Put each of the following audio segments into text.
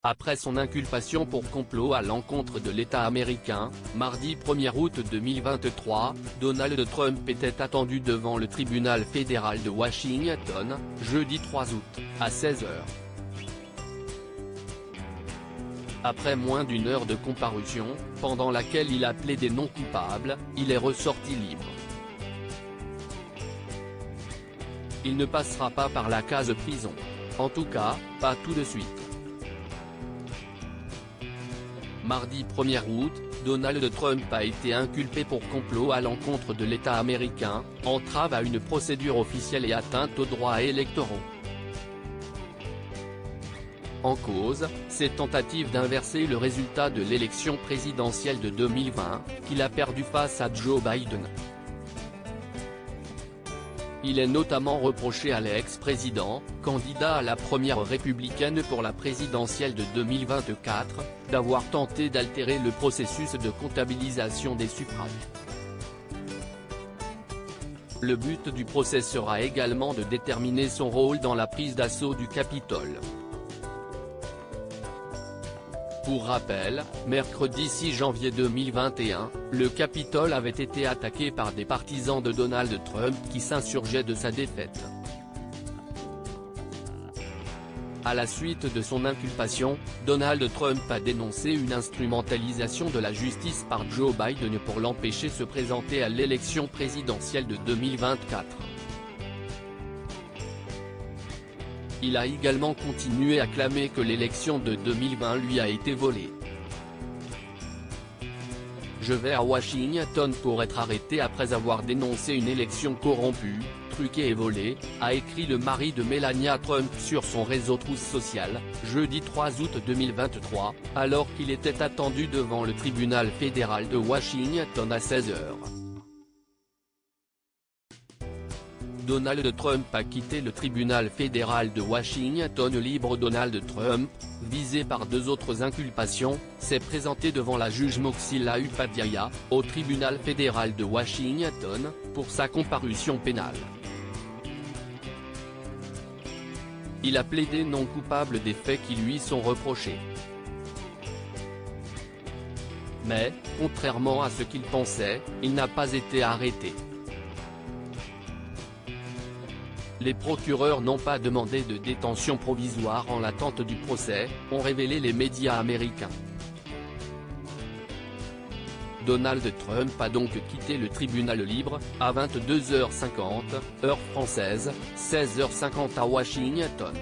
Après son inculpation pour complot à l'encontre de l'État américain, mardi 1er août 2023, Donald Trump était attendu devant le tribunal fédéral de Washington, jeudi 3 août, à 16 h. Après moins d'une heure de comparution, pendant laquelle il a plaidé non coupable, il est ressorti libre. Il ne passera pas par la case prison. En tout cas, pas tout de suite. Mardi 1er août, Donald Trump a été inculpé pour complot à l'encontre de l'État américain, entrave à une procédure officielle et atteinte aux droits électoraux. En cause, ses tentatives d'inverser le résultat de l'élection présidentielle de 2020, qu'il a perdu face à Joe Biden. Il est notamment reproché à l'ex-président, candidat à la première républicaine pour la présidentielle de 2024, d'avoir tenté d'altérer le processus de comptabilisation des suffrages. Le but du procès sera également de déterminer son rôle dans la prise d'assaut du Capitole. Pour rappel, mercredi 6 janvier 2021, le Capitole avait été attaqué par des partisans de Donald Trump qui s'insurgeaient de sa défaite. À la suite de son inculpation, Donald Trump a dénoncé une instrumentalisation de la justice par Joe Biden pour l'empêcher de se présenter à l'élection présidentielle de 2024. Il a également continué à clamer que l'élection de 2020 lui a été volée. Je vais à Washington pour être arrêté après avoir dénoncé une élection corrompue, truquée et volée, a écrit le mari de Melania Trump sur son réseau Truth Social, jeudi 3 août 2023, alors qu'il était attendu devant le tribunal fédéral de Washington à 16 h. Donald Trump a quitté le tribunal fédéral de Washington libre. Donald Trump, visé par deux autres inculpations, s'est présenté devant la juge Moxila Upadhyaya, au tribunal fédéral de Washington, pour sa comparution pénale. Il a plaidé non coupable des faits qui lui sont reprochés. Mais, contrairement à ce qu'il pensait, il n'a pas été arrêté. Les procureurs n'ont pas demandé de détention provisoire en l'attente du procès, ont révélé les médias américains. Donald Trump a donc quitté le tribunal libre, à 22 h 50, heure française, 16 h 50 à Washington.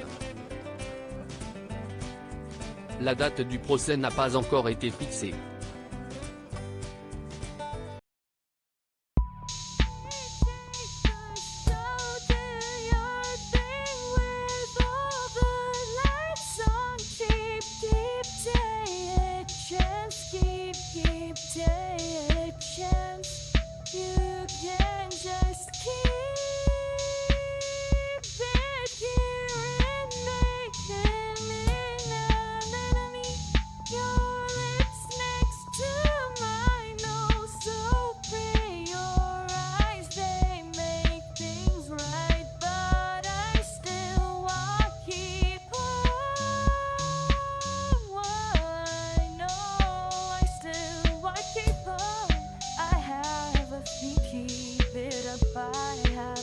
La date du procès n'a pas encore été fixée. Keep it up, I have